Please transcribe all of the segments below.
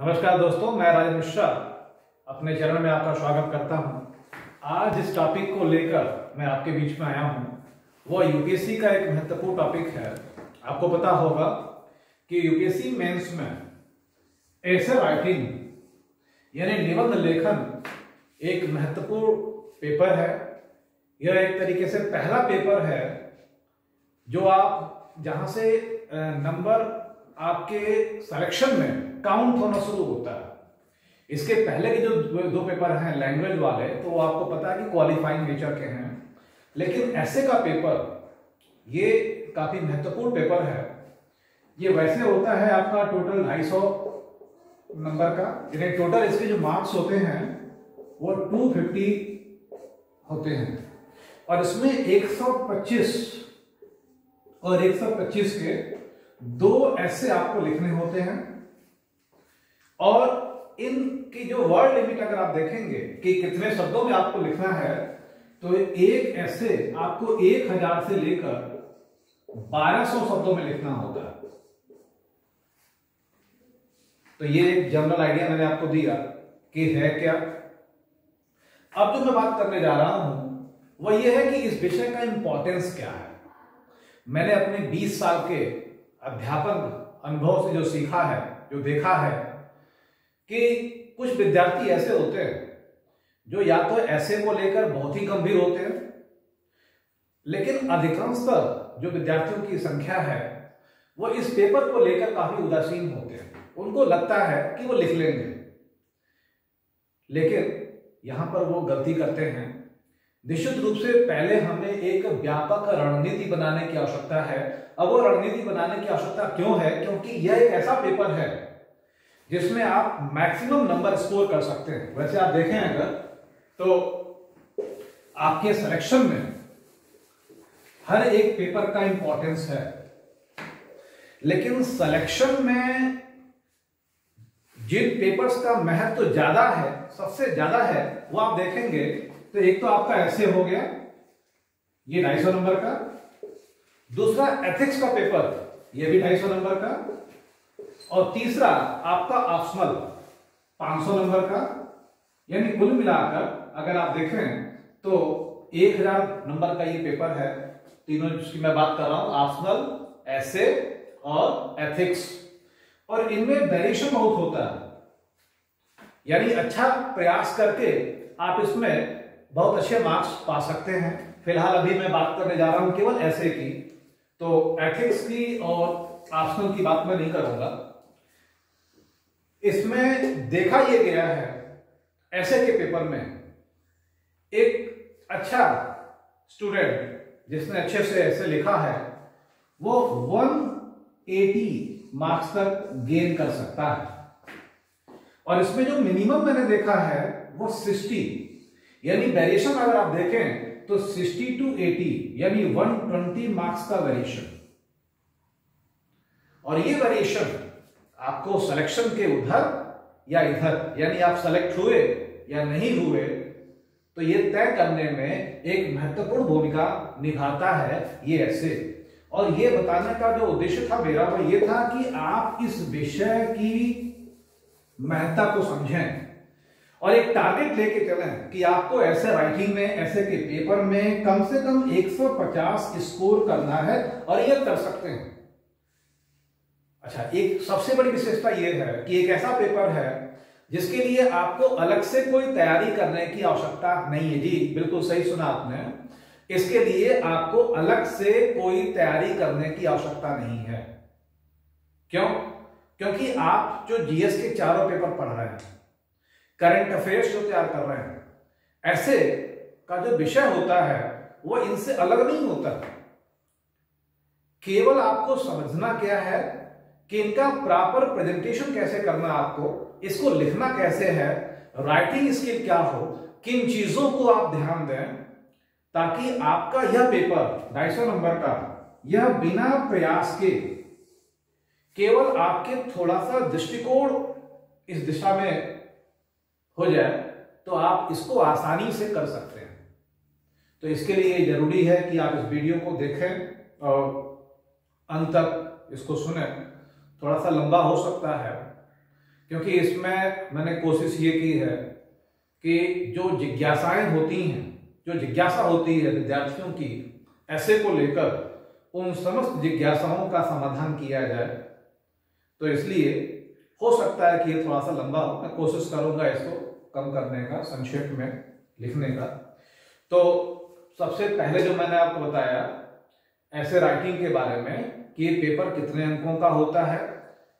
नमस्कार दोस्तों, मैं राजेंद्र मिश्रा अपने चैनल में आपका स्वागत करता हूं। आज जिस टॉपिक को लेकर मैं आपके बीच में आया हूं वो यूपीएससी का एक महत्वपूर्ण टॉपिक है। आपको पता होगा कि यूपीएससी मेंस में ऐसे राइटिंग यानी निबंध लेखन एक महत्वपूर्ण पेपर है। यह एक तरीके से पहला पेपर है जो आप जहां से नंबर आपके सिलेक्शन में काउंट होना शुरू होता है। इसके पहले के जो दो पेपर हैं लैंग्वेज वाले, तो वो आपको पता है कि क्वालिफाइंग नेचर के हैं, लेकिन ऐसे का पेपर ये काफी महत्वपूर्ण पेपर है। ये वैसे होता है आपका टोटल 250 नंबर का, यानी टोटल इसके जो मार्क्स होते हैं वो 250 होते हैं और इसमें 125 और 125 के दो ऐसे आपको लिखने होते हैं। और इनकी जो वर्ड लिमिट अगर आप देखेंगे कि कितने शब्दों में आपको लिखना है, तो एक ऐसे आपको 1000 से लेकर 1200 शब्दों में लिखना होता है। तो ये एक जनरल आइडिया मैंने आपको दिया कि है क्या। अब जो मैं बात करने जा रहा हूं वह यह है कि इस विषय का इंपॉर्टेंस क्या है। मैंने अपने 20 साल के अध्यापन अनुभव से जो सीखा है, जो देखा है कि कुछ विद्यार्थी ऐसे होते हैं जो या तो ऐसे को लेकर बहुत ही गंभीर होते हैं, लेकिन अधिकांशतः जो विद्यार्थियों की संख्या है वो इस पेपर को लेकर काफी उदासीन होते हैं। उनको लगता है कि वो लिख लेंगे, लेकिन यहां पर वो गलती करते हैं। निश्चित रूप से पहले हमें एक व्यापक रणनीति बनाने की आवश्यकता है। अब वो रणनीति बनाने की आवश्यकता क्यों है? क्योंकि यह एक ऐसा पेपर है जिसमें आप मैक्सिमम नंबर स्कोर कर सकते हैं। वैसे आप देखें अगर तो आपके सिलेक्शन में हर एक पेपर का इंपॉर्टेंस है, लेकिन सिलेक्शन में जिन पेपर्स का महत्व तो ज्यादा है, सबसे ज्यादा है, वो आप देखेंगे तो एक तो आपका ऐसे हो गया, ये 250 नंबर का। दूसरा एथिक्स का पेपर, ये भी 250 नंबर का। और तीसरा आपका ऑप्शनल 500 नंबर का। यानी कुल मिलाकर अगर आप देखें तो 1000 नंबर का ये पेपर है। तीनों जिसकी मैं बात कर रहा हूं, ऑप्शनल, ऐसे और एथिक्स। और इनमें वेरिएशन बहुत होता है, यानी अच्छा प्रयास करके आप इसमें बहुत अच्छे मार्क्स पा सकते हैं। फिलहाल अभी मैं बात करने जा रहा हूं केवल ऐसे की, तो एथिक्स की और ऑप्शनल की बात मैं नहीं करूंगा। इसमें देखा यह गया है ऐसे के पेपर में एक अच्छा स्टूडेंट जिसने अच्छे से ऐसे लिखा है वो 180 मार्क्स तक गेन कर सकता है। और इसमें जो मिनिमम मैंने देखा है वो 60, यानी वेरिएशन अगर आप देखें तो 60 to 80 यानी 120 मार्क्स का वेरिएशन। और ये वेरिएशन आपको सिलेक्शन के उधर या इधर, यानी आप सेलेक्ट हुए या नहीं हुए, तो ये तय करने में एक महत्वपूर्ण भूमिका निभाता है ये ऐसे। और ये बताने का जो उद्देश्य था मेरा वो ये था कि आप इस विषय की महत्ता को समझें और एक टारगेट लेके चलें कि आपको ऐसे राइटिंग में, ऐसे के पेपर में कम से कम 150 स्कोर करना है, और ये कर सकते हैं। अच्छा, एक सबसे बड़ी विशेषता यह है कि एक ऐसा पेपर है जिसके लिए आपको अलग से कोई तैयारी करने की आवश्यकता नहीं है। जी बिल्कुल सही सुना आपने, इसके लिए आपको अलग से कोई तैयारी करने की आवश्यकता नहीं है। क्यों? क्योंकि आप जो जीएस के चारों पेपर पढ़ रहे हैं, करंट अफेयर्स जो तैयार कर रहे हैं, ऐसे का जो विषय होता है वो इनसे अलग नहीं होता। केवल आपको समझना क्या है कि इनका प्रॉपर प्रेजेंटेशन कैसे करना, आपको इसको लिखना कैसे है, राइटिंग स्किल क्या हो, किन चीजों को आप ध्यान दें, ताकि आपका यह पेपर 250 नंबर का यह बिना प्रयास के केवल आपके थोड़ा सा दृष्टिकोण इस दिशा में हो जाए तो आप इसको आसानी से कर सकते हैं। तो इसके लिए जरूरी है कि आप इस वीडियो को देखें और अंत तक इसको सुने। थोड़ा सा लंबा हो सकता है क्योंकि इसमें मैंने कोशिश ये की है कि जो जिज्ञासाएं होती हैं, जो जिज्ञासा होती है विद्यार्थियों की ऐसे को लेकर, उन समस्त जिज्ञासाओं का समाधान किया जाए। तो इसलिए हो सकता है कि ये थोड़ा सा लंबा हो, मैं कोशिश करूंगा इसको कम करने का, संक्षेप में लिखने का। तो सबसे पहले जो मैंने आपको बताया ऐसे राइटिंग के बारे में कि ये पेपर कितने अंकों का होता है,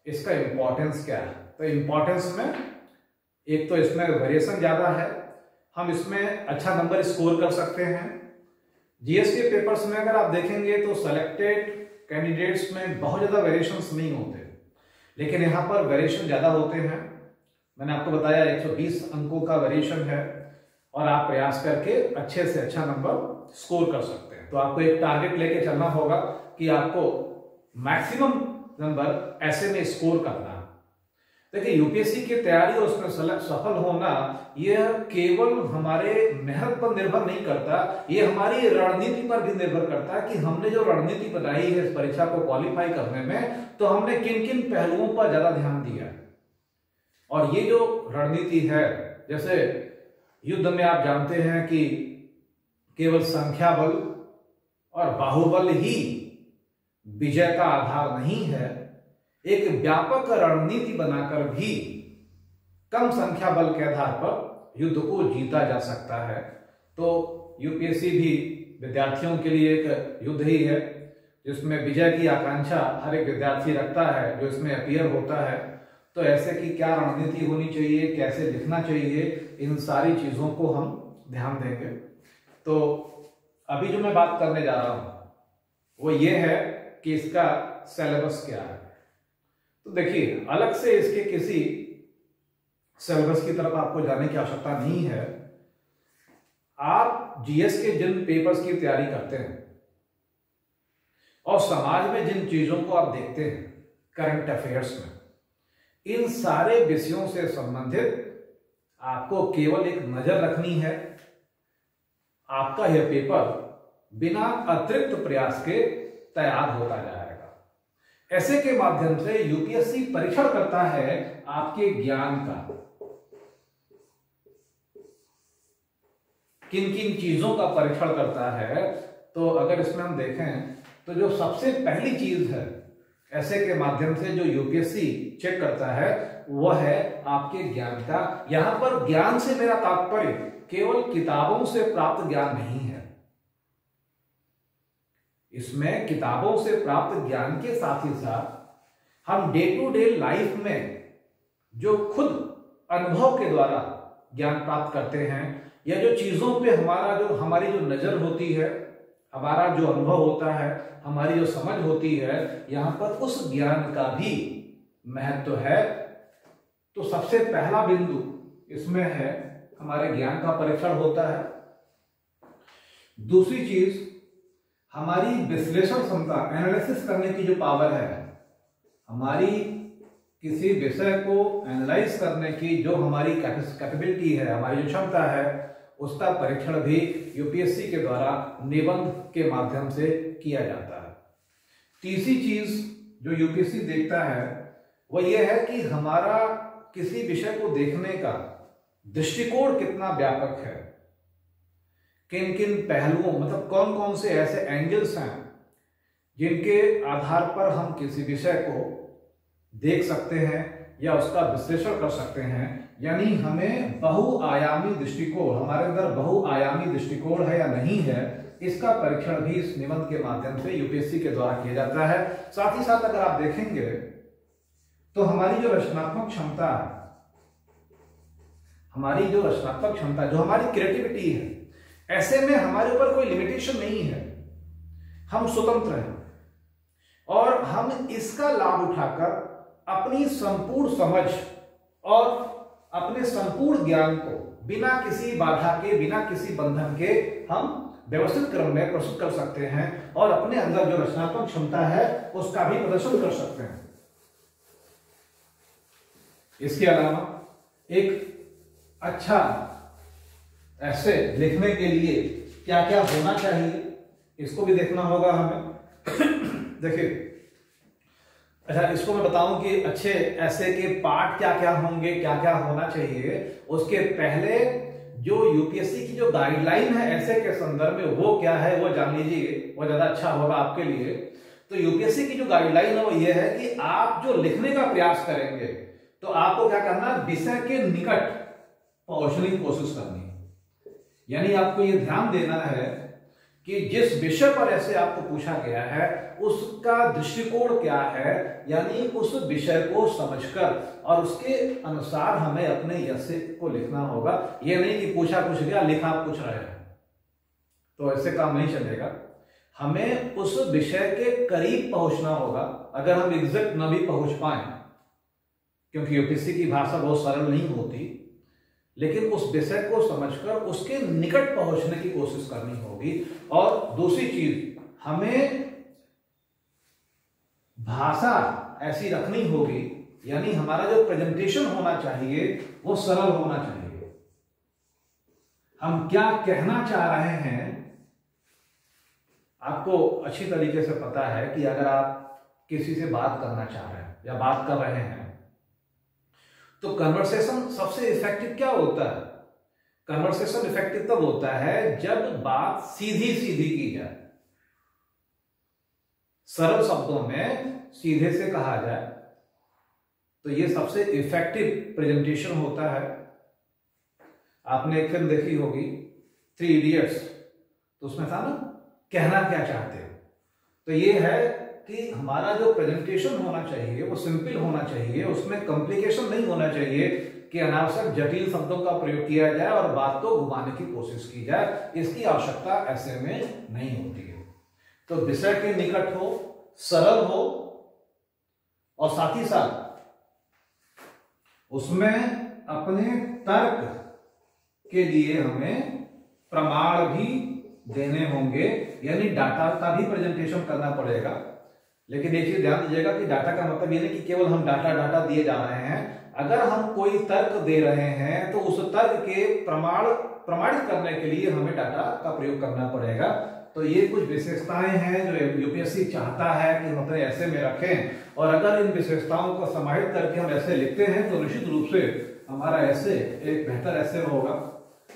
इसका इंपॉर्टेंस क्या है। तो इंपॉर्टेंस में एक तो इसमें वेरिएशन ज्यादा है, हम इसमें अच्छा नंबर स्कोर कर सकते हैं। जीएस के पेपर्स में अगर आप देखेंगे तो सेलेक्टेड कैंडिडेट्स में बहुत ज्यादा वेरिएशंस नहीं होते, लेकिन यहाँ पर वेरिएशन ज्यादा होते हैं। मैंने आपको बताया 120 अंकों का वेरिएशन है और आप प्रयास करके अच्छे से अच्छा नंबर स्कोर कर सकते हैं। तो आपको एक टारगेट लेके चलना होगा कि आपको मैक्सिमम नंबर ऐसे में स्कोर करना है। देखिए यूपीएससी की तैयारी और उसमें सफल होना यह केवल हमारे मेहनत पर निर्भर नहीं करता, ये हमारी रणनीति पर भी निर्भर करता है कि हमने जो रणनीति बनाई है इस परीक्षा को क्वालिफाई करने में, तो हमने किन किन पहलुओं पर ज्यादा ध्यान दिया। और ये जो रणनीति है, जैसे युद्ध में आप जानते हैं कि केवल संख्या बल और बाहुबल ही विजय का आधार नहीं है, एक व्यापक रणनीति बनाकर भी कम संख्या बल के आधार पर युद्ध को जीता जा सकता है। तो यूपीएससी भी विद्यार्थियों के लिए एक युद्ध ही है, जिसमें विजय की आकांक्षा हर एक विद्यार्थी रखता है जो इसमें अपीयर होता है। तो ऐसे की क्या रणनीति होनी चाहिए, कैसे लिखना चाहिए, इन सारी चीजों को हम ध्यान देंगे। तो अभी जो मैं बात करने जा रहा हूं वो ये है कि इसका सिलेबस क्या है। तो देखिए अलग से इसके किसी सिलेबस की तरफ आपको जाने की आवश्यकता नहीं है। आप जीएस के जिन पेपर्स की तैयारी करते हैं और समाज में जिन चीजों को आप देखते हैं करंट अफेयर्स में, इन सारे विषयों से संबंधित आपको केवल एक नजर रखनी है। आपका यह पेपर बिना अतिरिक्त प्रयास के तैयार होता जाएगा। ऐसे के माध्यम से यूपीएससी परीक्षण करता है आपके ज्ञान का, किन किन चीजों का परीक्षण करता है। तो अगर इसमें हम देखें तो जो सबसे पहली चीज है ऐसे के माध्यम से जो यूपीएससी चेक करता है वह है आपके ज्ञान का। यहां पर ज्ञान से मेरा तात्पर्य केवल किताबों से प्राप्त ज्ञान नहीं है, इसमें किताबों से प्राप्त ज्ञान के साथ ही साथ हम डे टू डे लाइफ में जो खुद अनुभव के द्वारा ज्ञान प्राप्त करते हैं, या जो चीजों पे हमारी जो नजर होती है, हमारा जो अनुभव होता है, हमारी जो समझ होती है, यहां पर उस ज्ञान का भी महत्व है। तो सबसे पहला बिंदु इसमें है हमारे ज्ञान का परीक्षण होता है। दूसरी चीज हमारी विश्लेषण क्षमता, एनालिसिस करने की जो पावर है, हमारी किसी विषय को एनालाइज करने की जो हमारी कैपेबिलिटी है, हमारी जो क्षमता है, उसका परीक्षण भी यूपीएससी के द्वारा निबंध के माध्यम से किया जाता है। तीसरी चीज जो यूपीएससी देखता है वह यह है कि हमारा किसी विषय को देखने का दृष्टिकोण कितना व्यापक है, किन किन पहलुओं, मतलब कौन कौन से ऐसे एंगल्स हैं जिनके आधार पर हम किसी विषय को देख सकते हैं या उसका विश्लेषण कर सकते हैं। यानी हमें बहुआयामी दृष्टिकोण, हमारे अंदर बहुआयामी दृष्टिकोण है या नहीं है, इसका परीक्षण भी इस निबंध के माध्यम से यूपीएससी के द्वारा किया जाता है। साथ ही साथ अगर आप देखेंगे तो हमारी जो रचनात्मक क्षमता है, जो हमारी क्रिएटिविटी है, ऐसे में हमारे ऊपर कोई लिमिटेशन नहीं है, हम स्वतंत्र हैं और हम इसका लाभ उठाकर अपनी संपूर्ण समझ और अपने संपूर्ण ज्ञान को बिना किसी बाधा के, बिना किसी बंधन के हम व्यवस्थित क्रम में प्रस्तुत कर सकते हैं और अपने अंदर जो रचनात्मक क्षमता है उसका भी प्रदर्शन कर सकते हैं। इसके अलावा एक अच्छा ऐसे लिखने के लिए क्या क्या होना चाहिए, इसको भी देखना होगा हमें। देखिए अच्छा, इसको मैं बताऊं कि अच्छे ऐसे के पार्ट क्या क्या होंगे, क्या क्या होना चाहिए। उसके पहले जो यूपीएससी की जो गाइडलाइन है ऐसे के संदर्भ में वो क्या है वो जान लीजिए, वो ज्यादा अच्छा होगा आपके लिए। तो यूपीएससी की जो गाइडलाइन है वो ये है कि आप जो लिखने का प्रयास करेंगे तो आपको क्या करना, विषय के निकट पहुंचने की कोशिश करनी है। यानी आपको ये ध्यान देना है कि जिस विषय पर ऐसे आपको पूछा गया है उसका दृष्टिकोण क्या है, यानी उस विषय को समझकर और उसके अनुसार हमें अपने ऐसे को लिखना होगा। यह नहीं कि पूछा कुछ गया लिखा कुछ रहे हैं, तो ऐसे काम नहीं चलेगा। हमें उस विषय के करीब पहुंचना होगा। अगर हम एग्जैक्ट न भी पहुंच पाए, क्योंकि यूपीएससी की भाषा बहुत सरल नहीं होती, लेकिन उस विषय को समझकर उसके निकट पहुंचने की कोशिश करनी होगी। और दूसरी चीज, हमें भाषा ऐसी रखनी होगी, यानी हमारा जो प्रेजेंटेशन होना चाहिए वो सरल होना चाहिए। हम क्या कहना चाह रहे हैं आपको अच्छी तरीके से पता है कि अगर आप किसी से बात करना चाह रहे हैं या बात कर रहे हैं तो कन्वर्सेशन सबसे इफेक्टिव क्या होता है? कन्वर्सेशन इफेक्टिव तब होता है जब बात सीधी सीधी की जाए, सरल शब्दों में सीधे से कहा जाए, तो ये सबसे इफेक्टिव प्रेजेंटेशन होता है। आपने एक फिल्म देखी होगी 3 इडियट्स, तो उसमें था ना कहना क्या चाहते हो। तो ये है कि हमारा जो प्रेजेंटेशन होना चाहिए वो सिंपल होना चाहिए, उसमें कॉम्प्लिकेशन नहीं होना चाहिए कि अनावश्यक जटिल शब्दों का प्रयोग किया जाए और बात को घुमाने की कोशिश की जाए। इसकी आवश्यकता ऐसे में नहीं होती है। तो विषय के निकट हो, सरल हो और साथ ही साथ उसमें अपने तर्क के लिए हमें प्रमाण भी देने होंगे, यानी डाटा का भी प्रेजेंटेशन करना पड़ेगा। लेकिन एक चीज ध्यान दीजिएगा कि डाटा का मतलब ये नहीं कि केवल हम डाटा दिए जा रहे हैं। अगर हम कोई तर्क दे रहे हैं तो उस तर्क के प्रमाणित करने के लिए हमें डाटा का प्रयोग करना पड़ेगा। तो ये कुछ विशेषताएं हैं जो यूपीएससी चाहता है कि हम अपने ऐसे में रखें, और अगर इन विशेषताओं को समाहित करके हम ऐसे लिखते हैं तो निश्चित रूप से हमारा ऐसे एक बेहतर ऐसे होगा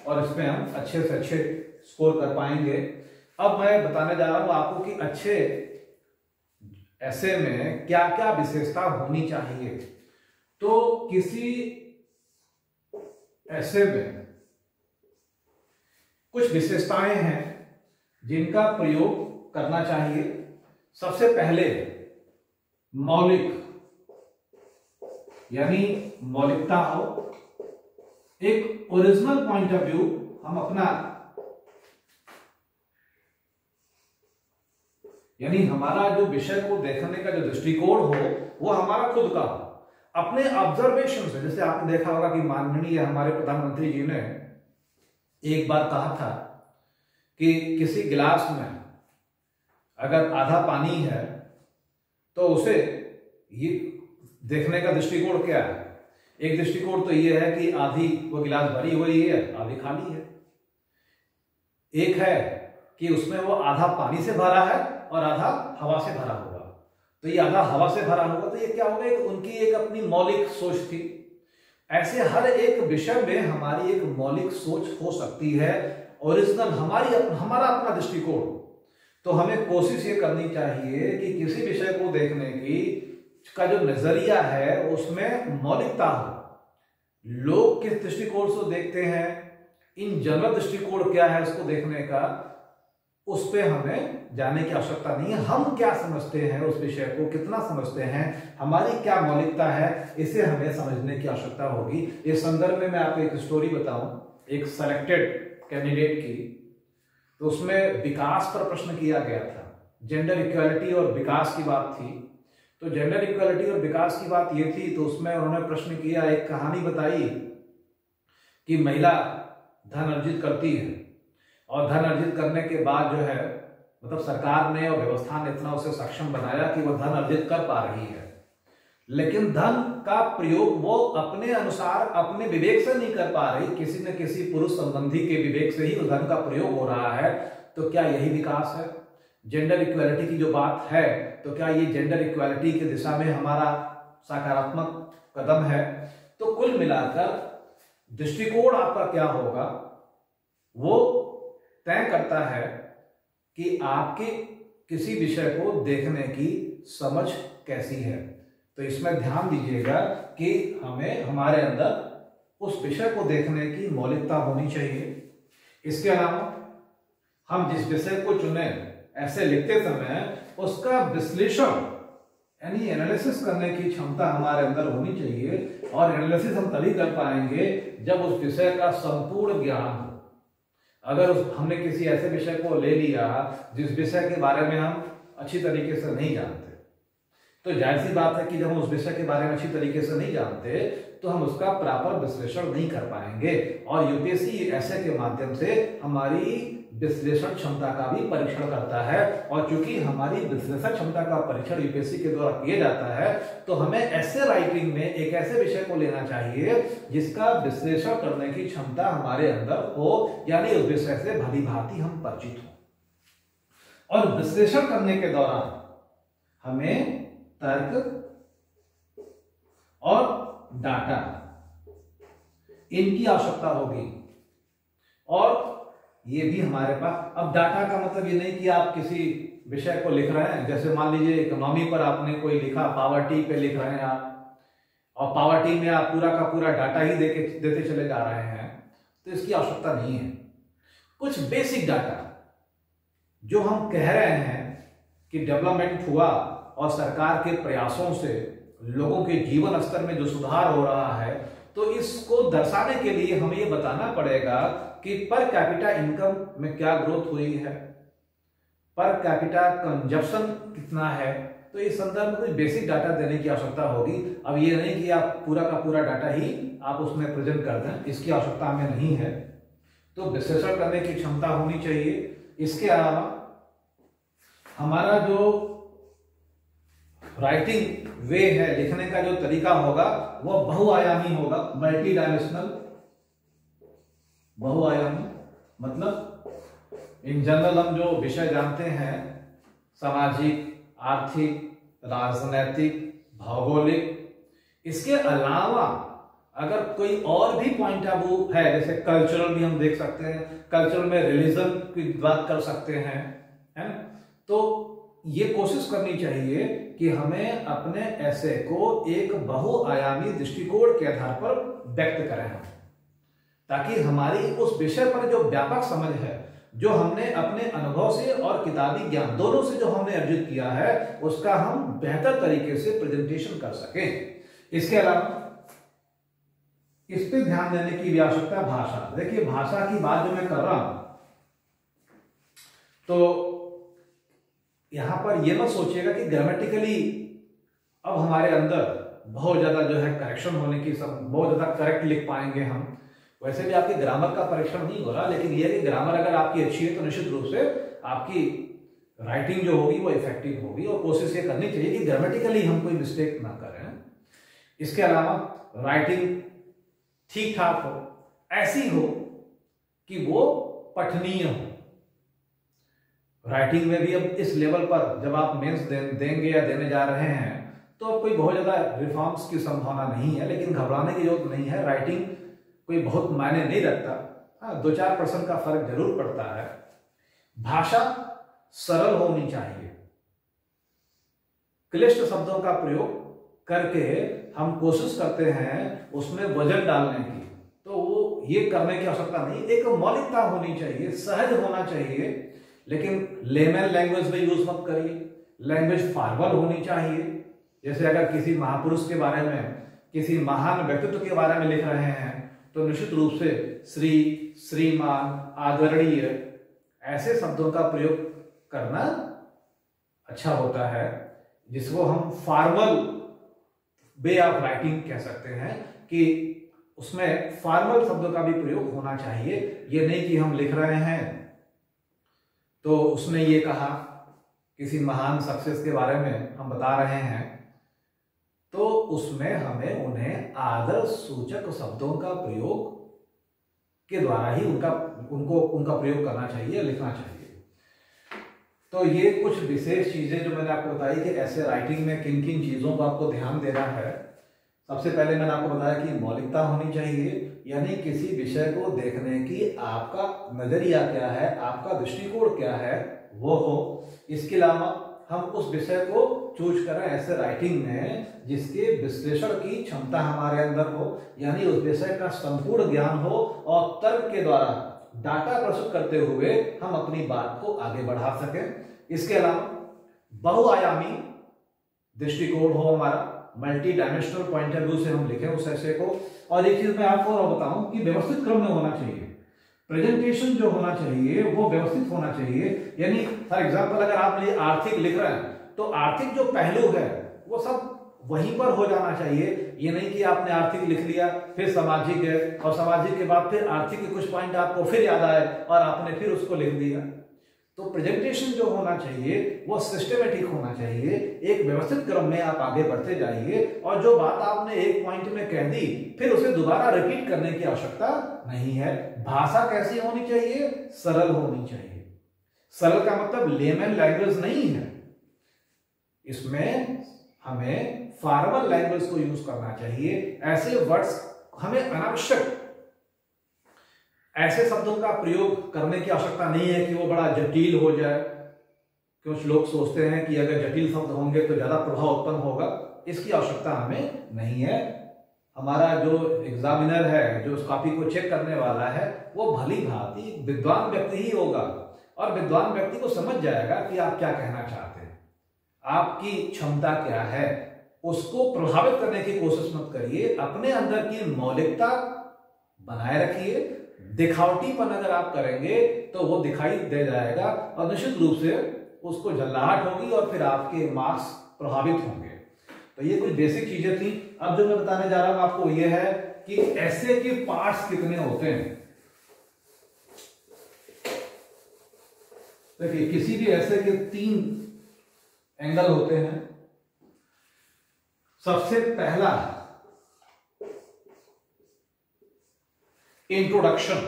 और इसमें हम अच्छे से अच्छे स्कोर कर पाएंगे। अब मैं बताने जा रहा हूं आपको कि अच्छे ऐसे में क्या क्या विशेषता होनी चाहिए। तो किसी ऐसे में कुछ विशेषताएं हैं जिनका प्रयोग करना चाहिए। सबसे पहले मौलिक, यानी मौलिकता हो, एक ओरिजिनल पॉइंट ऑफ व्यू, हम अपना यानी हमारा जो विषय को देखने का जो दृष्टिकोण हो वो हमारा खुद का हो, अपने ऑब्जर्वेशन से। जैसे आपने देखा होगा कि माननीय हमारे प्रधानमंत्री जी ने एक बार कहा था कि किसी गिलास में अगर आधा पानी है तो उसे ये देखने का दृष्टिकोण क्या है। एक दृष्टिकोण तो ये है कि आधी वो गिलास भरी हुई है, आधी खाली है। एक है कि उसमें वो आधा पानी से भरा है और आधा हवा से भरा होगा। तो ये आधा हवा से भरा होगा तो ये क्या होगा, उनकी एक अपनी मौलिक सोच थी। ऐसे हर एक विषय में हमारी एक मौलिक सोच हो सकती है, ओरिजिनल हमारा अपना दृष्टिकोण। तो हमें कोशिश ये करनी चाहिए कि किसी विषय को देखने की का जो नजरिया है उसमें मौलिकता हो। लोग किस दृष्टिकोण से देखते हैं, इन जनरल दृष्टिकोण क्या है उसको देखने का, उस पे हमें जाने की आवश्यकता नहीं है। हम क्या समझते हैं उस विषय को, कितना समझते हैं, हमारी क्या मौलिकता है, इसे हमें समझने की आवश्यकता होगी। इस संदर्भ में मैं आपको एक स्टोरी बताऊं, एक सेलेक्टेड कैंडिडेट की। तो उसमें विकास पर प्रश्न किया गया था, जेंडर इक्वालिटी और विकास की बात थी। तो जेंडर इक्वालिटी और विकास की बात ये थी, तो उसमें उन्होंने प्रश्न किया, एक कहानी बताई कि महिला धन अर्जित करती है और धन अर्जित करने के बाद जो है मतलब सरकार ने और व्यवस्था ने इतना उसे सक्षम बनाया कि वह धन अर्जित कर पा रही है, लेकिन धन का प्रयोग वो अपने अनुसार अपने विवेक से नहीं कर पा रही, किसी न किसी पुरुष संबंधी के विवेक से ही उस धन का प्रयोग हो रहा है। तो क्या यही विकास है? जेंडर इक्वालिटी की जो बात है तो क्या ये जेंडर इक्वालिटी की दिशा में हमारा सकारात्मक कदम है? तो कुल मिलाकर दृष्टिकोण आपका क्या होगा वो तय करता है कि आपके किसी विषय को देखने की समझ कैसी है। तो इसमें ध्यान दीजिएगा कि हमें हमारे अंदर उस विषय को देखने की मौलिकता होनी चाहिए। इसके अलावा हम जिस विषय को चुने ऐसे लिखते समय उसका विश्लेषण यानी एनालिसिस करने की क्षमता हमारे अंदर होनी चाहिए, और एनालिसिस हम तभी कर पाएंगे जब उस विषय का संपूर्ण ज्ञान हो। अगर हमने किसी ऐसे विषय को ले लिया जिस विषय के बारे में हम अच्छी तरीके से नहीं जानते, तो जाहिर सी बात है कि जब हम उस विषय के बारे में अच्छी तरीके से नहीं जानते तो हम उसका प्रॉपर विश्लेषण नहीं कर पाएंगे। और यूपीएससी ऐसे के माध्यम से हमारी विश्लेषण क्षमता का भी परीक्षण करता है, और चूंकि हमारी विश्लेषण क्षमता का परीक्षण यूपीएससी के द्वारा किया जाता है तो हमें ऐसे राइटिंग में एक ऐसे विषय को लेना चाहिए जिसका विश्लेषण करने की क्षमता हमारे अंदर हो, यानी उस विषय से भली भांति हम परिचित हो। और विश्लेषण करने के दौरान हमें तर्क और डाटा इनकी आवश्यकता होगी, और ये भी हमारे पास। अब डाटा का मतलब ये नहीं कि आप किसी विषय को लिख रहे हैं, जैसे मान लीजिए इकोनॉमी पर आपने कोई लिखा, पावर्टी पे लिख रहे हैं आप, और पावर्टी में आप पूरा का पूरा डाटा ही देते चले जा रहे हैं, तो इसकी आवश्यकता नहीं है। कुछ बेसिक डाटा जो हम कह रहे हैं कि डेवलपमेंट हुआ और सरकार के प्रयासों से लोगों के जीवन स्तर में जो सुधार हो रहा है, तो इसको दर्शाने के लिए हमें ये बताना पड़ेगा कि पर कैपिटा इनकम में क्या ग्रोथ हुई है, पर कैपिटा कंजप्शन कितना है। तो इस संदर्भ में कुछ बेसिक डाटा देने की आवश्यकता होगी। अब ये नहीं कि आप पूरा का पूरा डाटा ही आप उसमें प्रेजेंट कर दें, इसकी आवश्यकता हमें नहीं है। तो विश्लेषण करने की क्षमता होनी चाहिए। इसके अलावा हमारा जो राइटिंग वे है, लिखने का जो तरीका होगा वह बहुआयामी होगा, मल्टी डायमेंशनल। बहुआयामी मतलब इन जनरल हम जो विषय जानते हैं सामाजिक, आर्थिक, राजनैतिक, भौगोलिक, इसके अलावा अगर कोई और भी पॉइंट ऑफ व्यू है, जैसे कल्चरल भी हम देख सकते हैं, कल्चरल में रिलीजन की बात कर सकते हैं, है ना। तो ये कोशिश करनी चाहिए कि हमें अपने ऐसे को एक बहुआयामी दृष्टिकोण के आधार पर व्यक्त करें हम, ताकि हमारी उस विषय पर जो व्यापक समझ है, जो हमने अपने अनुभव से और किताबी ज्ञान दोनों से जो हमने अर्जित किया है, उसका हम बेहतर तरीके से प्रेजेंटेशन कर सकें। इसके अलावा इस पे ध्यान देने की भी आवश्यकता। भाषा, देखिए भाषा की बात जो मैं कर रहा हूं, तो यहां पर यह मत सोचिएगा कि ग्रामेटिकली अब हमारे अंदर बहुत ज्यादा जो है करेक्शन होने की, सब बहुत ज्यादा करेक्ट लिख पाएंगे हम। वैसे भी आपके ग्रामर का परीक्षण नहीं हो रहा, लेकिन यह कि ग्रामर अगर आपकी अच्छी है तो निश्चित रूप से आपकी राइटिंग जो होगी वो इफेक्टिव होगी, और कोशिश ये करनी चाहिए कि ग्रामेटिकली हम कोई मिस्टेक ना करें। इसके अलावा राइटिंग ठीक ठाक हो, ऐसी हो कि वो पठनीय हो। राइटिंग में भी अब इस लेवल पर जब आप मेंस देंगे या देने जा रहे हैं तो कोई बहुत ज्यादा रिफॉर्म्स की संभावना नहीं है, लेकिन घबराने की जरूरत नहीं है। राइटिंग कोई बहुत मायने नहीं रखता, हाँ 2-4% का फर्क जरूर पड़ता है। भाषा सरल होनी चाहिए, क्लिष्ट शब्दों का प्रयोग करके हम कोशिश करते हैं उसमें वजन डालने की, तो वो ये करने की आवश्यकता नहीं। एक मौलिकता होनी चाहिए, सहज होना चाहिए, लेकिन लेमन लैंग्वेज में यूज मत करिए। लैंग्वेज फॉर्मल होनी चाहिए। जैसे अगर किसी महापुरुष के बारे में, किसी महान व्यक्तित्व के बारे में लिख रहे हैं तो निश्चित रूप से श्री, श्रीमान, आदरणीय ऐसे शब्दों का प्रयोग करना अच्छा होता है, जिसको हम फॉर्मल वे ऑफ राइटिंग कह सकते हैं, कि उसमें फॉर्मल शब्दों का भी प्रयोग होना चाहिए। ये नहीं कि हम लिख रहे हैं तो उसने ये कहा, किसी महान सक्सेस के बारे में हम बता रहे हैं तो उसमें हमें उन्हें आदर सूचक शब्दों का प्रयोग के द्वारा ही उनका प्रयोग करना चाहिए, लिखना चाहिए। तो ये कुछ विशेष चीजें जो मैंने आपको बताई कि ऐसे राइटिंग में किन किन चीजों को आपको ध्यान देना है। सबसे पहले मैंने आपको बताया कि मौलिकता होनी चाहिए, यानी किसी विषय को देखने की आपका नजरिया क्या है, आपका दृष्टिकोण क्या है वो हो। इसके अलावा हम उस विषय को चूज करें ऐसे राइटिंग में जिसके विश्लेषण की क्षमता हमारे अंदर हो, यानी उस विषय का संपूर्ण ज्ञान हो और तर्क के द्वारा डाटा प्रस्तुत करते हुए हम अपनी बात को आगे बढ़ा सकें। इसके अलावा बहुआयामी दृष्टिकोण हो हमारा, multi dimensional point of view से हम लिखें उस ऐसे को। और एक चीज मैं आपको और बताऊं कि व्यवस्थित क्रम में होना चाहिए, प्रेजेंटेशन जो होना चाहिए वो व्यवस्थित होना चाहिए। यानी फॉर एग्जांपल अगर आप आर्थिक लिख रहे हैं तो आर्थिक जो पहलू है वो सब वहीं पर हो जाना चाहिए। ये नहीं कि आपने आर्थिक लिख लिया फिर सामाजिक है और सामाजिक के बाद फिर आर्थिक के कुछ पॉइंट आपको फिर याद आए और आपने फिर उसको लिख दिया। तो प्रेजेंटेशन जो होना चाहिए वो सिस्टमेटिक होना चाहिए, एक व्यवस्थित क्रम में आप आगे बढ़ते जाइए और जो बात आपने एक पॉइंट में कह दी फिर उसे दोबारा रिपीट करने की आवश्यकता नहीं है। भाषा कैसी होनी चाहिए? सरल होनी चाहिए। सरल का मतलब लेमन लैंग्वेज नहीं है, इसमें हमें फॉर्मल लैंग्वेज को यूज करना चाहिए। ऐसे वर्ड्स हमें अनावश्यक ऐसे शब्दों का प्रयोग करने की आवश्यकता नहीं है कि वो बड़ा जटिल हो जाए। कुछ लोग सोचते हैं कि अगर जटिल शब्द होंगे तो ज्यादा प्रभाव उत्पन्न होगा, इसकी आवश्यकता हमें नहीं है। हमारा जो एग्जामिनर है, जो उस कॉपी को चेक करने वाला है, वो भली भांति विद्वान व्यक्ति ही होगा और विद्वान व्यक्ति को समझ जाएगा कि आप क्या कहना चाहते हैं, आपकी क्षमता क्या है। उसको प्रभावित करने की कोशिश मत करिए, अपने अंदर की मौलिकता बनाए रखिए। दिखावटीपन अगर आप करेंगे तो वो दिखाई दे जाएगा और निश्चित रूप से उसको झल्लाहट होगी और फिर आपके मार्क्स प्रभावित होंगे। तो ये कुछ बेसिक चीजें थी। अब जो मैं बताने जा रहा हूं आपको ये है कि ऐसे के पार्ट्स कितने होते हैं। देखिए किसी भी ऐसे के 3 एंगल होते हैं। सबसे पहला इंट्रोडक्शन,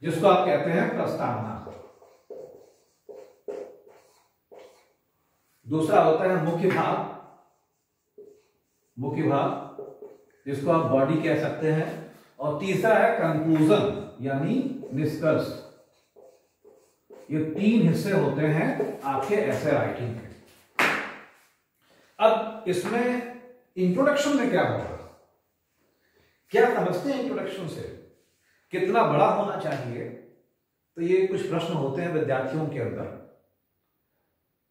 जिसको आप कहते हैं प्रस्तावना। दूसरा होता है मुख्य भाग, मुख्य भाग जिसको आप बॉडी कह सकते हैं। और तीसरा है कंक्लूजन यानी निष्कर्ष। ये 3 हिस्से होते हैं आपके ऐसे राइटिंग के। अब इसमें इंट्रोडक्शन में क्या होगा, क्या समझते हैं इंट्रोडक्शन से, कितना बड़ा होना चाहिए? तो ये कुछ प्रश्न होते हैं विद्यार्थियों के अंदर।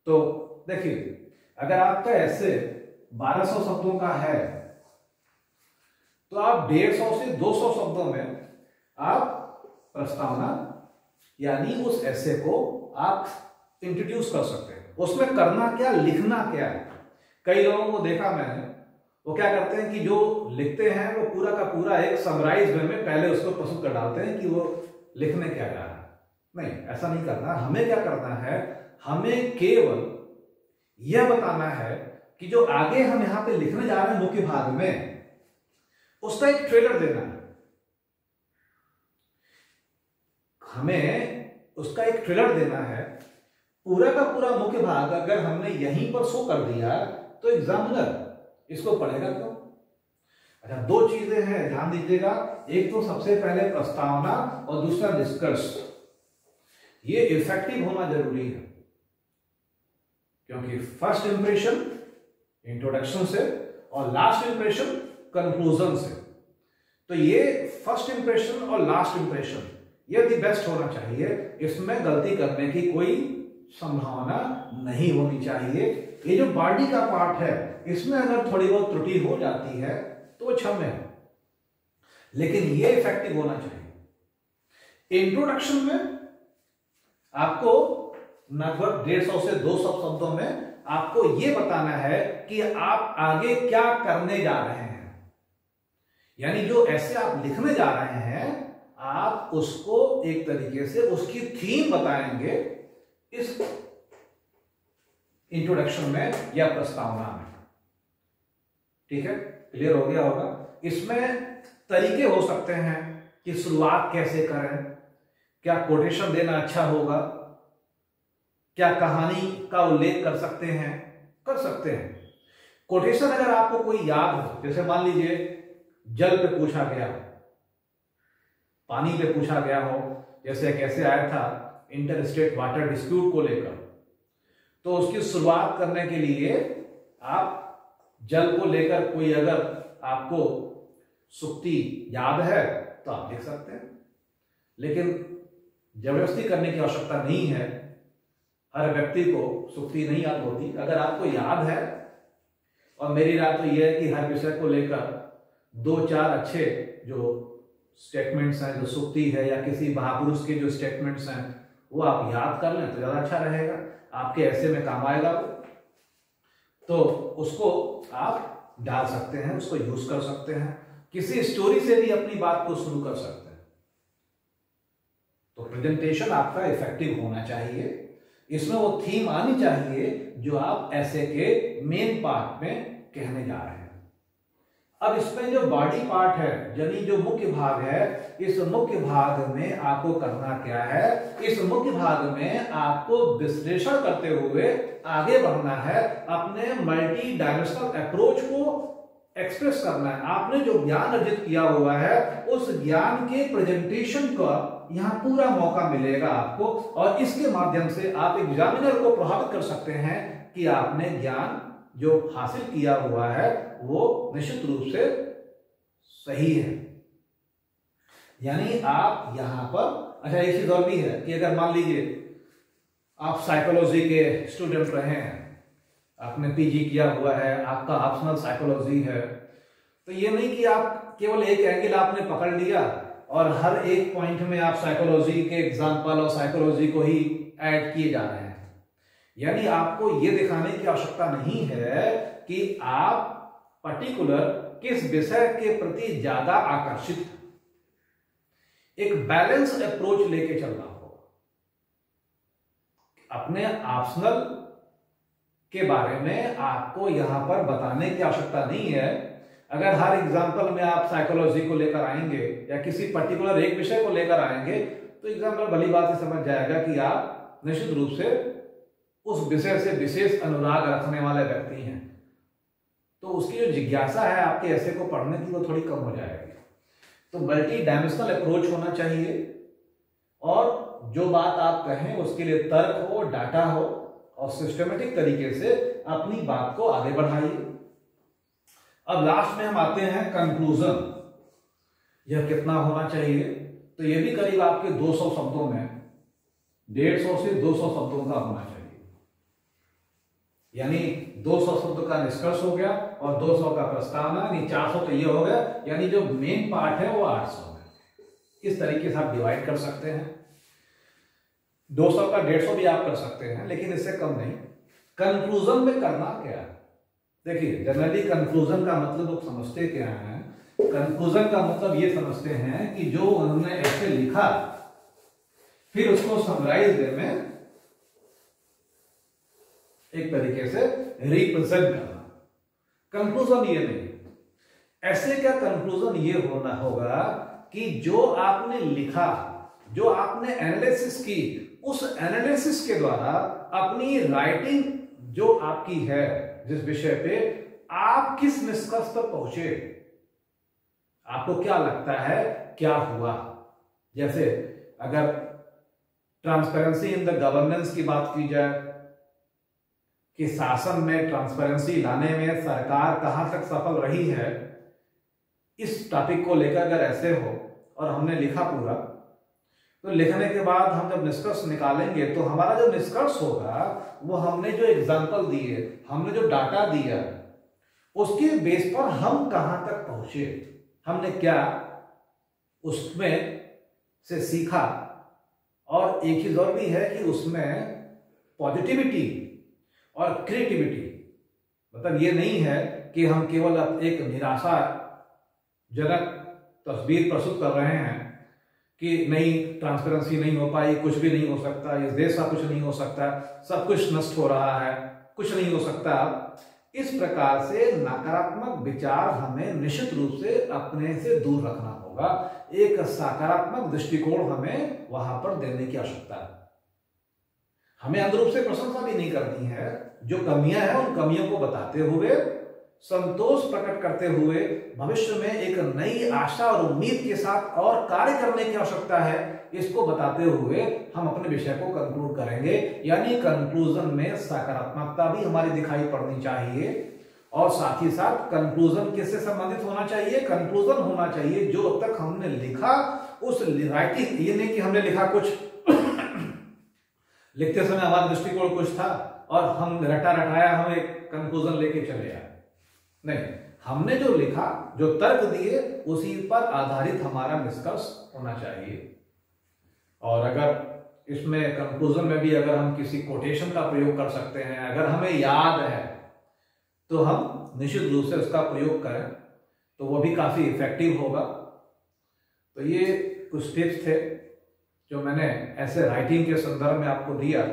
तो देखिए अगर आपका ऐसे 1200 शब्दों का है तो आप 150 से 200 शब्दों में आप प्रस्तावना यानी उस ऐसे को आप इंट्रोड्यूस कर सकते हैं। उसमें करना क्या, लिखना क्या है। कई लोगों को देखा मैंने, वो क्या करते हैं कि जो लिखते हैं वो पूरा का पूरा एक समराइज वे में पहले उसको प्रस्तुत कर डालते हैं कि वो लिखने क्या जा रहा है। नहीं, ऐसा नहीं करना। हमें क्या करना है, हमें केवल यह बताना है कि जो आगे हम यहां पे लिखने जा रहे हैं मुख्य भाग में, उसका एक ट्रेलर देना है। हमें उसका एक ट्रेलर देना है। पूरा का पूरा मुख्य भाग अगर हमने यहीं पर शो कर दिया तो एग्जामिनर इसको पढ़ेगा क्यों? अच्छा, 2 चीजें हैं, ध्यान दीजिएगा। एक तो सबसे पहले प्रस्तावना और दूसरा निष्कर्ष। ये इफेक्टिव होना जरूरी है क्योंकि फर्स्ट इंप्रेशन इंट्रोडक्शन से और लास्ट इंप्रेशन कंक्लूजन से। तो ये फर्स्ट इंप्रेशन और लास्ट इंप्रेशन ये दी बेस्ट होना चाहिए। इसमें गलती करने की कोई संभावना नहीं होनी चाहिए। ये जो बॉडी का पार्ट है इसमें अगर थोड़ी बहुत त्रुटि हो जाती है तो वो क्षम्य है, लेकिन ये इफेक्टिव होना चाहिए। इंट्रोडक्शन में आपको लगभग 150 से 200 शब्दों में आपको यह बताना है कि आप आगे क्या करने जा रहे हैं। यानी जो ऐसे आप लिखने जा रहे हैं आप उसको एक तरीके से उसकी थीम बताएंगे इस इंट्रोडक्शन में या प्रस्तावना में। ठीक है, क्लियर हो गया होगा। इसमें तरीके हो सकते हैं कि शुरुआत कैसे करें, क्या कोटेशन देना अच्छा होगा, क्या कहानी का उल्लेख कर सकते हैं? कर सकते हैं। कोटेशन अगर आपको कोई याद हो, जैसे मान लीजिए जल पे पूछा गया हो, पानी पे पूछा गया हो, जैसे कैसे आया था इंटर स्टेट वाटर डिस्प्यूट को लेकर, तो उसकी शुरुआत करने के लिए आप जल को लेकर कोई अगर आपको सूक्ति याद है तो आप लिख सकते हैं, लेकिन जबरदस्ती करने की आवश्यकता नहीं है। हर व्यक्ति को सूक्ति नहीं याद होती। अगर आपको याद है, और मेरी राय तो यह है कि हर विषय को लेकर 2-4 अच्छे जो स्टेटमेंट्स हैं, जो सूक्ति है या किसी महापुरुष के जो स्टेटमेंट्स हैं, वो आप याद कर लें तो ज्यादा अच्छा रहेगा, आपके ऐसे में काम आएगा वो। तो उसको आप डाल सकते हैं, उसको यूज कर सकते हैं, किसी स्टोरी से भी अपनी बात को शुरू कर सकते हैं। तो प्रेजेंटेशन आपका इफेक्टिव होना चाहिए, इसमें वो थीम आनी चाहिए जो आप ऐसे के मेन पार्ट में कहने जा रहे हैं। अब इसमें जो बॉडी पार्ट है, यानी जो मुख्य भाग है, इस मुख्य भाग में आपको करना क्या है? इस मुख्य भाग में आपको विश्लेषण करते हुए आगे बढ़ना है, अपने मल्टी डायमेंशनल अप्रोच को एक्सप्रेस करना है। आपने जो ज्ञान अर्जित किया हुआ है, उस ज्ञान के प्रेजेंटेशन का यहां पूरा मौका मिलेगा आपको, और इसके माध्यम से आप एग्जामिनर को प्रभावित कर सकते हैं कि आपने ज्ञान जो हासिल किया हुआ है वो निश्चित रूप से सही है। यानी आप यहां पर, अच्छा एक चीज और भी है कि अगर मान लीजिए आप साइकोलॉजी के स्टूडेंट रहे हैं, आपने पीजी किया हुआ है, आपका ऑप्शनल साइकोलॉजी है, तो ये नहीं कि आप केवल एक एंगल आपने पकड़ लिया और हर एक पॉइंट में आप साइकोलॉजी के एग्जाम्पल और साइकोलॉजी को ही ऐड किए जा रहे हैं। यानी आपको ये दिखाने की आवश्यकता नहीं है कि आप पर्टिकुलर किस विषय के प्रति ज्यादा आकर्षित हैं। एक बैलेंस अप्रोच लेके चलना होगा। अपने ऑप्शनल के बारे में आपको यहां पर बताने की आवश्यकता नहीं है। अगर हर एग्जाम्पल में आप साइकोलॉजी को लेकर आएंगे या किसी पर्टिकुलर एक विषय को लेकर आएंगे, तो एग्जाम्पल भली बात से समझ जाएगा कि आप निश्चित रूप से उस विषय से विशेष अनुराग रखने वाले व्यक्ति हैं, तो उसकी जो जिज्ञासा है आपके ऐसे को पढ़ने की, वो थोड़ी कम हो जाएगी। तो मल्टी डायमेंशनल अप्रोच होना चाहिए, और जो बात आप कहें उसके लिए तर्क हो, डाटा हो, और सिस्टमेटिक तरीके से अपनी बात को आगे बढ़ाइए। अब लास्ट में हम आते हैं कंक्लूजन। यह कितना होना चाहिए? तो यह भी करीब आपके 200 शब्दों में, 150 से 200 शब्दों का होना चाहिए। यानी 200 शब्द का निष्कर्ष हो गया और 200 का प्रस्तावना, यानी 400 तो ये हो गया, यानी जो मेन पार्ट है वो 800 है। इस तरीके से आप डिवाइड कर सकते हैं। 200 का 150 भी आप कर सकते हैं, लेकिन इससे कम नहीं। कंक्लूजन में करना क्या है? देखिए, जनरली कंक्लूजन का मतलब लोग समझते क्या है? कंक्लूजन का मतलब ये समझते हैं कि जो उन्होंने ऐसे लिखा, फिर उसको समराइज वे में एक तरीके से रिप्रेजेंट करना। कंक्लूजन ये नहीं। ऐसे क्या कंक्लूजन ये होना होगा कि जो आपने लिखा, जो आपने एनालिसिस की, उस एनालिसिस के द्वारा अपनी राइटिंग जो आपकी है, जिस विषय पे आप किस निष्कर्ष पर पहुंचे, आपको क्या लगता है क्या हुआ। जैसे अगर ट्रांसपेरेंसी इन द गवर्नेंस की बात की जाए कि शासन में ट्रांसपेरेंसी लाने में सरकार कहां तक सफल रही है, इस टॉपिक को लेकर अगर ऐसे हो और हमने लिखा पूरा, तो लिखने के बाद हम जब निष्कर्ष निकालेंगे तो हमारा जो निष्कर्ष होगा वो हमने जो एग्जाम्पल दिए, हमने जो डाटा दिया, उसके बेस पर हम कहां तक पहुंचे, हमने क्या उसमें से सीखा। और एक चीज और भी है कि उसमें पॉजिटिविटी और क्रिएटिविटी, मतलब ये नहीं है कि हम केवल एक निराशाजनक तस्वीर प्रस्तुत कर रहे हैं कि नहीं, ट्रांसपेरेंसी नहीं हो पाई, कुछ भी नहीं हो सकता, इस देश का कुछ नहीं हो सकता, सब कुछ नष्ट हो रहा है, कुछ नहीं हो सकता। इस प्रकार से नकारात्मक विचार हमें निश्चित रूप से अपने से दूर रखना होगा। एक सकारात्मक दृष्टिकोण हमें वहां पर देने की आवश्यकता है। हमें अंदर रूप से प्रशंसा भी नहीं करनी है, जो कमियां हैं उन कमियों को बताते हुए, संतोष प्रकट करते हुए भविष्य में एक नई आशा और उम्मीद के साथ और कार्य करने की आवश्यकता है, इसको बताते हुए हम अपने विषय को कंक्लूड करेंगे। यानी कंक्लूजन में सकारात्मकता भी हमारी दिखाई पड़नी चाहिए और साथ ही साथ कंक्लूजन किससे संबंधित होना चाहिए? कंक्लूजन होना चाहिए जो अब तक हमने लिखा उस राइटिंग, ये नहीं कि हमने लिखा कुछ लिखते समय हमारा दृष्टिकोण कुछ था और हम रटा रटाया हम एक कंक्लूजन लेके चले आए। नहीं, हमने जो लिखा, जो तर्क दिए, उसी पर आधारित हमारा निष्कर्ष होना चाहिए। और अगर इसमें कंक्लूजन में भी अगर हम किसी कोटेशन का प्रयोग कर सकते हैं, अगर हमें याद है तो हम निश्चित रूप से उसका प्रयोग करें तो वो भी काफी इफेक्टिव होगा। तो ये कुछ टिप्स थे जो मैंने ऐसे राइटिंग के संदर्भ में आपको दिया।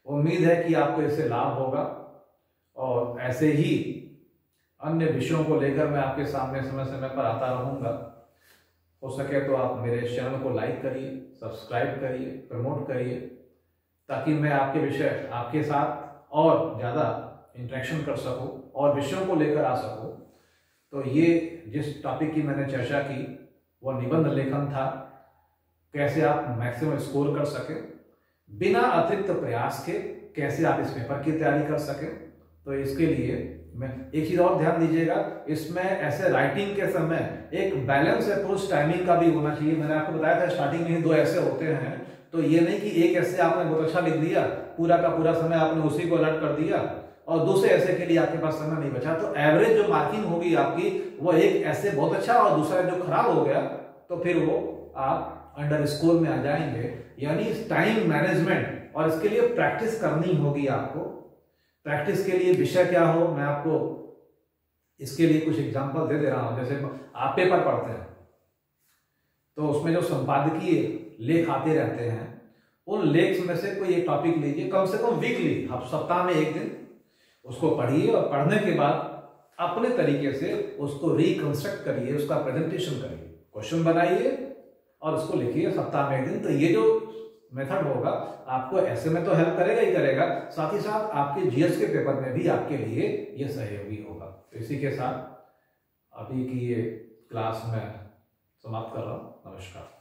उम्मीद है कि आपको इससे लाभ होगा और ऐसे ही अन्य विषयों को लेकर मैं आपके सामने समय समय पर आता रहूंगा। हो सके तो आप मेरे चैनल को लाइक करिए, सब्सक्राइब करिए, प्रमोट करिए, ताकि मैं आपके विषय आपके साथ और ज़्यादा इंटरेक्शन कर सकूं और विषयों को लेकर आ सकूं। तो ये जिस टॉपिक की मैंने चर्चा की वह निबंध लेखन था, कैसे आप मैक्सिमम स्कोर कर सके बिना अतिरिक्त प्रयास के, कैसे आप इस पेपर की तैयारी कर सके। तो इसके लिए मैं एक चीज और ध्यान दीजिएगा, इसमें ऐसे राइटिंग के समय एक बैलेंस अप्रोच टाइमिंग का भी होना चाहिए। मैंने आपको बताया था स्टार्टिंग में ही 2 ऐसे होते हैं, तो ये नहीं कि एक ऐसे आपने बहुत अच्छा लिख दिया, पूरा का पूरा समय आपने उसी को अलर्ट कर दिया और दूसरे ऐसे के लिए आपके पास समय नहीं बचा। तो एवरेज जो मार्किंग होगी आपकी वो एक ऐसे बहुत अच्छा और दूसरा जो खराब हो गया, तो फिर वो आप अंडर स्कोर में आ जाएंगे। यानी टाइम मैनेजमेंट, और इसके लिए प्रैक्टिस करनी होगी आपको। प्रैक्टिस के लिए विषय क्या हो, मैं आपको इसके लिए कुछ एग्जांपल दे रहा हूं। जैसे आप पेपर पढ़ते हैं तो उसमें जो संपादकीय लेख आते रहते हैं, उन लेख में से कोई एक टॉपिक लीजिए, कम से कम वीकली, आप सप्ताह में एक दिन उसको पढ़िए और पढ़ने के बाद अपने तरीके से उसको रिकंस्ट्रक्ट करिए, उसका प्रेजेंटेशन करिए, क्वेश्चन बनाइए और उसको लिखिए सप्ताह में एक दिन। तो ये जो मेथड होगा आपको ऐसे में तो हेल्प करेगा ही करेगा, साथ ही साथ आपके जीएस के पेपर में भी आपके लिए ये सहयोगी होगा। तो इसी के साथ अभी की ये क्लास में समाप्त कर रहा हूँ। नमस्कार।